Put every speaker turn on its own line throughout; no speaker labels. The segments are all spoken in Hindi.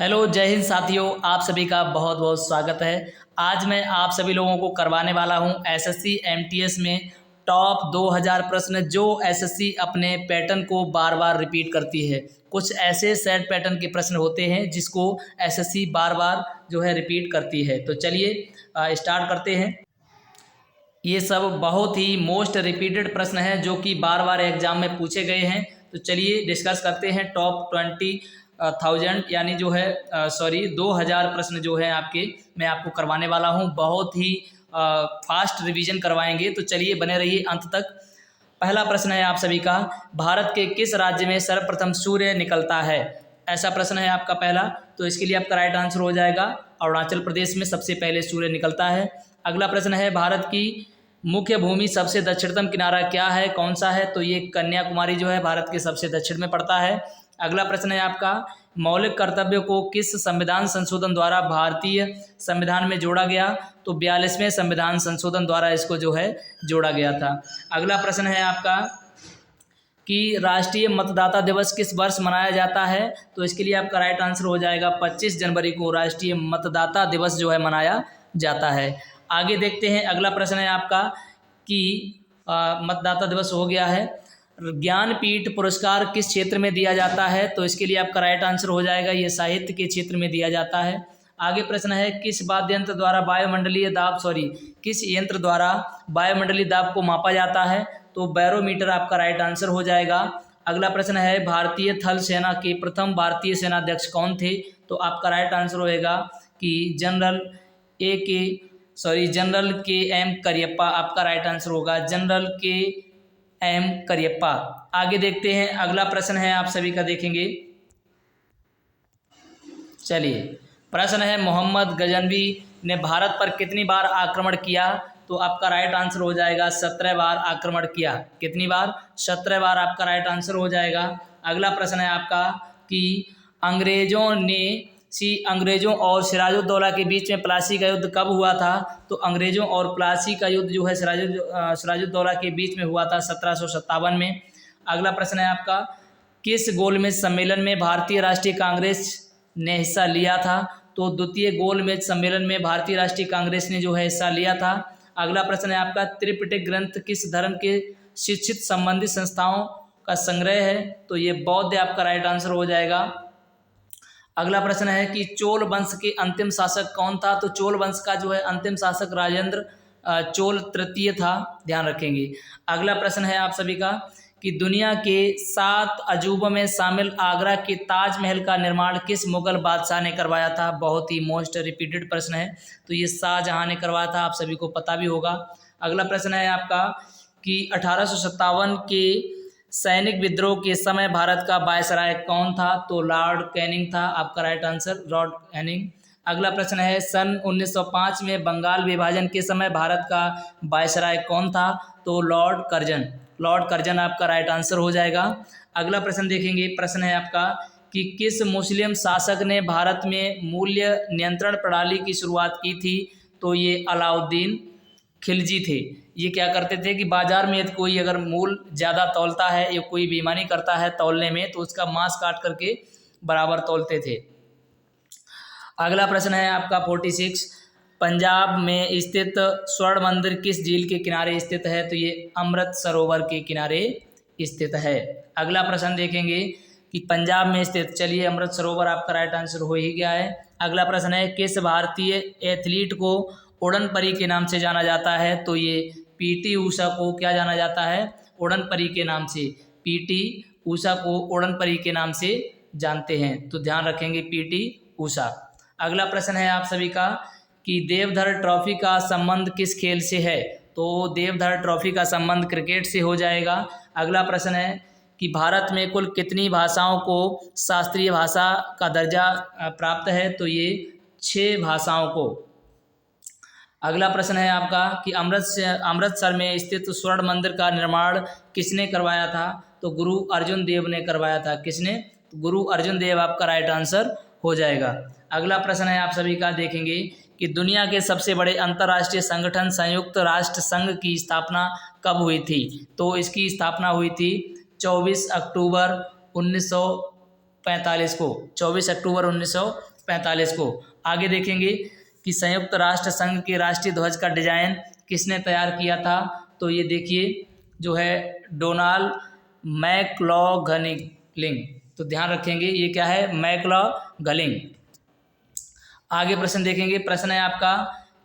हेलो, जय हिंद साथियों। आप सभी का बहुत बहुत स्वागत है। आज मैं आप सभी लोगों को करवाने वाला हूं एसएससी एमटीएस में टॉप 2000 प्रश्न जो एसएससी अपने पैटर्न को बार बार रिपीट करती है। कुछ ऐसे सेट पैटर्न के प्रश्न होते हैं जिसको एसएससी बार बार जो है रिपीट करती है। तो चलिए स्टार्ट करते हैं। ये सब बहुत ही मोस्ट रिपीटेड प्रश्न हैं जो कि बार बार एग्जाम में पूछे गए हैं। तो चलिए डिस्कस करते हैं टॉप 20,000 यानी जो है 2000 प्रश्न जो है मैं आपको करवाने वाला हूं। बहुत ही फास्ट रिवीजन करवाएंगे, तो चलिए बने रहिए अंत तक। पहला प्रश्न है आप सभी का, भारत के किस राज्य में सर्वप्रथम सूर्य निकलता है? ऐसा प्रश्न है आपका पहला। तो इसके लिए आपका राइट आंसर हो जाएगा अरुणाचल प्रदेश में सबसे पहले सूर्य निकलता है। अगला प्रश्न है, भारत की मुख्य भूमि सबसे दक्षिणतम किनारा क्या है, कौन सा है? तो ये कन्याकुमारी जो है भारत के सबसे दक्षिण में पड़ता है। अगला प्रश्न है आपका, मौलिक कर्तव्य को किस संविधान संशोधन द्वारा भारतीय संविधान में जोड़ा गया? तो 42वें संविधान संशोधन द्वारा इसको जो है जोड़ा गया था। अगला प्रश्न है आपका कि राष्ट्रीय मतदाता दिवस किस वर्ष मनाया जाता है? तो इसके लिए आपका राइट आंसर हो जाएगा 25 जनवरी को राष्ट्रीय मतदाता दिवस जो है मनाया जाता है। आगे देखते हैं, अगला प्रश्न है आपका कि मतदाता दिवस हो गया है, ज्ञानपीठ पुरस्कार किस क्षेत्र में दिया जाता है? तो इसके लिए आपका राइट आंसर हो जाएगा ये साहित्य के क्षेत्र में दिया जाता है। आगे प्रश्न है, किस वाद्ययंत्र द्वारा किस यंत्र द्वारा वायुमंडलीय दाब को मापा जाता है? तो बैरोमीटर आपका राइट आंसर हो जाएगा। अगला प्रश्न है, भारतीय थल सेना के प्रथम भारतीय सेनाध्यक्ष कौन थे? तो आपका राइट आंसर होएगा कि जनरल के एम करियप्पा आपका राइट आंसर होगा, जनरल के एम करियप्पा। आगे देखते हैं, अगला प्रश्न है आप सभी का देखेंगे। चलिए, प्रश्न है, मोहम्मद गजनवी ने भारत पर कितनी बार आक्रमण किया? तो आपका राइट आंसर हो जाएगा 17 बार आक्रमण किया। कितनी बार? 17 बार आपका राइट आंसर हो जाएगा। अगला प्रश्न है आपका कि अंग्रेजों और सिराजुद्दौला के बीच में प्लासी का युद्ध कब हुआ था? तो अंग्रेजों और प्लासी का युद्ध जो है सिराजुद्दौला के बीच में हुआ था 1757 में। अगला प्रश्न है आपका, किस गोलमेज सम्मेलन में भारतीय राष्ट्रीय कांग्रेस ने हिस्सा लिया था? तो द्वितीय गोलमेज सम्मेलन में भारतीय राष्ट्रीय कांग्रेस ने जो है हिस्सा लिया था। अगला प्रश्न है आपका, त्रिपिटक ग्रंथ किस धर्म के शिक्षित संबंधित संस्थाओं का संग्रह है? तो ये बौद्ध आपका राइट आंसर हो जाएगा। अगला प्रश्न है कि चोल वंश के अंतिम शासक कौन था? तो चोल वंश का जो है अंतिम शासक राजेंद्र चोल तृतीय था, ध्यान रखेंगे। अगला प्रश्न है आप सभी का कि दुनिया के 7 अजूबों में शामिल आगरा के ताजमहल का निर्माण किस मुगल बादशाह ने करवाया था? बहुत ही मोस्ट रिपीटेड प्रश्न है, तो ये शाहजहां ने करवाया था, आप सभी को पता भी होगा। अगला प्रश्न है आपका कि 1857 के सैनिक विद्रोह के समय भारत का वायसराय कौन था? तो लॉर्ड कैनिंग था, आपका राइट आंसर लॉर्ड कैनिंग। अगला प्रश्न है, सन 1905 में बंगाल विभाजन के समय भारत का वायसराय कौन था? तो लॉर्ड कर्जन आपका राइट आंसर हो जाएगा। अगला प्रश्न देखेंगे, प्रश्न है आपका कि किस मुस्लिम शासक ने भारत में मूल्य नियंत्रण प्रणाली की शुरुआत की थी? तो ये अलाउद्दीन खिलजी थे। ये क्या करते थे कि बाजार में यदि कोई अगर मूल ज़्यादा तौलता है या कोई बेईमानी करता है तौलने में, तो उसका मांस काट करके बराबर तौलते थे। अगला प्रश्न है आपका 46, पंजाब में स्थित स्वर्ण मंदिर किस झील के किनारे स्थित है? तो ये अमृत सरोवर के किनारे स्थित है। अगला प्रश्न देखेंगे कि पंजाब में स्थित, चलिए अमृत सरोवर आपका राइट आंसर हो ही गया है। अगला प्रश्न है, किस भारतीय एथलीट को उड़न परी के नाम से जाना जाता है? तो ये पीटी ऊषा को क्या जाना जाता है? उड़न परी के नाम से। पीटी ऊषा को उड़न परी के नाम से जानते हैं, तो ध्यान रखेंगे पीटी ऊषा। अगला प्रश्न है आप सभी का कि देवधर ट्रॉफी का संबंध किस खेल से है? तो देवधर ट्रॉफी का संबंध क्रिकेट से हो जाएगा। अगला प्रश्न है कि भारत में कुल कितनी भाषाओं को शास्त्रीय भाषा का दर्जा प्राप्त है? तो ये 6 भाषाओं को। अगला प्रश्न है आपका कि अमृतसर में स्थित स्वर्ण मंदिर का निर्माण किसने करवाया था? तो गुरु अर्जुन देव ने करवाया था। किसने? तो गुरु अर्जुन देव आपका राइट आंसर हो जाएगा। अगला प्रश्न है आप सभी का देखेंगे कि दुनिया के सबसे बड़े अंतर्राष्ट्रीय संगठन संयुक्त राष्ट्र संघ की स्थापना कब हुई थी? तो इसकी स्थापना हुई थी 24 अक्टूबर 19 1945 को, 24 अक्टूबर 1945 को। आगे देखेंगे कि संयुक्त राष्ट्र संघ के राष्ट्रीय ध्वज का डिजाइन किसने तैयार किया था, तो ये देखिए जो है डोनाल्ड मैक्लॉघलिन। तो ध्यान रखेंगे ये क्या है, मैक्लॉघलिन। आगे प्रश्न देखेंगे, प्रश्न है आपका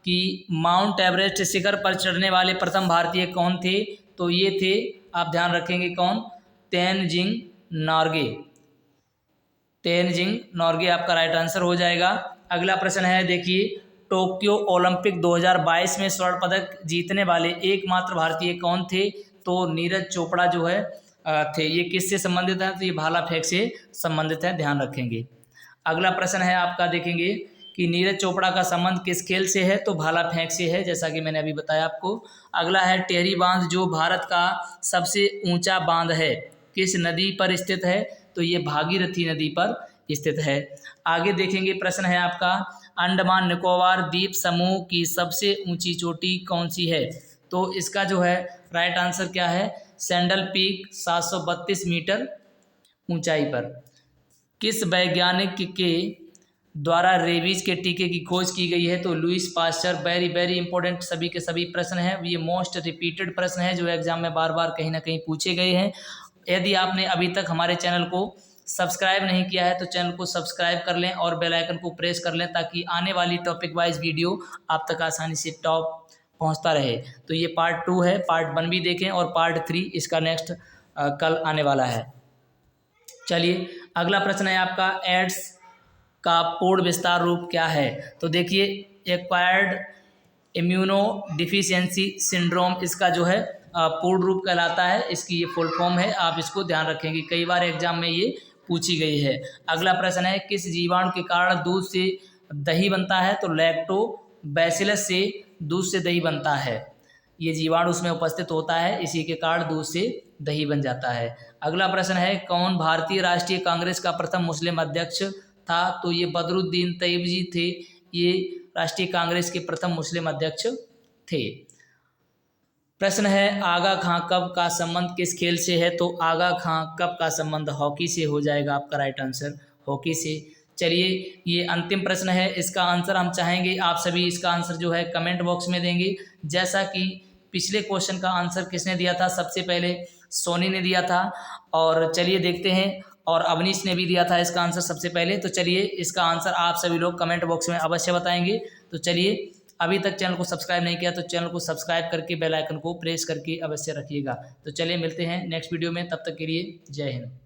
कि माउंट एवरेस्ट शिखर पर चढ़ने वाले प्रथम भारतीय कौन थे, तो ये थे, आप ध्यान रखेंगे कौन, तेनजिंग नोर्गे। तेनजिंग नोर्गे आपका राइट आंसर हो जाएगा। अगला प्रश्न है देखिए, टोक्यो ओलंपिक 2022 में स्वर्ण पदक जीतने वाले एकमात्र भारतीय कौन थे, तो नीरज चोपड़ा जो है थे। ये किससे संबंधित है, तो ये भाला फेंक से संबंधित है, ध्यान रखेंगे। अगला प्रश्न है आपका देखेंगे कि नीरज चोपड़ा का संबंध किस खेल से है, तो भाला फेंक से है, जैसा कि मैंने अभी बताया आपको। अगला है टेहरी बांध जो भारत का सबसे ऊंचा बांध है, किस नदी पर स्थित है, तो ये भागीरथी नदी पर स्थित है। आगे देखेंगे प्रश्न है आपका, अंडमान निकोबार द्वीप समूह की सबसे ऊंची चोटी कौन सी है, तो इसका जो है राइट आंसर क्या है, सैंडल पीक 732 मीटर ऊंचाई पर। किस वैज्ञानिक के द्वारा रेबीज के टीके की खोज की गई है, तो Lewis pasture. Very very important सभी के सभी प्रश्न हैं, ये मोस्ट रिपीटेड प्रश्न हैं जो एग्जाम में बार बार कहीं ना कहीं पूछे गए हैं। यदि आपने अभी तक हमारे चैनल को सब्सक्राइब नहीं किया है तो चैनल को सब्सक्राइब कर लें और बेल आइकन को प्रेस कर लें, ताकि आने वाली टॉपिक वाइज वीडियो आप तक आसानी से टॉप पहुंचता रहे। तो ये पार्ट 2 है, पार्ट 1 भी देखें और पार्ट 3 इसका नेक्स्ट कल आने वाला है। चलिए अगला प्रश्न है आपका, एड्स का पूर्ण विस्तार रूप क्या है, तो देखिए एक्वायर्ड इम्यूनो डिफिशियंसी सिंड्रोम इसका जो है पूर्ण रूप कहलाता है, इसकी ये फुल फॉर्म है, आप इसको ध्यान रखेंगे, कई बार एग्जाम में ये पूछी गई है। अगला प्रश्न है, किस जीवाणु के कारण दूध से दही बनता है, तो लैक्टोबैसिलस से दूध से दही बनता है, ये जीवाणु उसमें उपस्थित होता है, इसी के कारण दूध से दही बन जाता है। अगला प्रश्न है, कौन भारतीय राष्ट्रीय कांग्रेस का प्रथम मुस्लिम अध्यक्ष था, तो ये बदरुद्दीन तैयबजी थे, ये राष्ट्रीय कांग्रेस के प्रथम मुस्लिम अध्यक्ष थे। प्रश्न है, आगा खां कप का संबंध किस खेल से है, तो आगा खां कप का संबंध हॉकी से हो जाएगा, आपका राइट आंसर हॉकी से। चलिए ये अंतिम प्रश्न है, इसका आंसर हम चाहेंगे आप सभी इसका आंसर जो है कमेंट बॉक्स में देंगे। जैसा कि पिछले क्वेश्चन का आंसर किसने दिया था, सबसे पहले सोनी ने दिया था, और चलिए देखते हैं, और अवनीश ने भी दिया था इसका आंसर सबसे पहले। तो चलिए इसका आंसर आप सभी लोग कमेंट बॉक्स में अवश्य बताएंगे। तो चलिए, अभी तक चैनल को सब्सक्राइब नहीं किया तो चैनल को सब्सक्राइब करके बेल आइकन को प्रेस करके अवश्य रखिएगा। तो चलिए मिलते हैं नेक्स्ट वीडियो में, तब तक के लिए जय हिंद।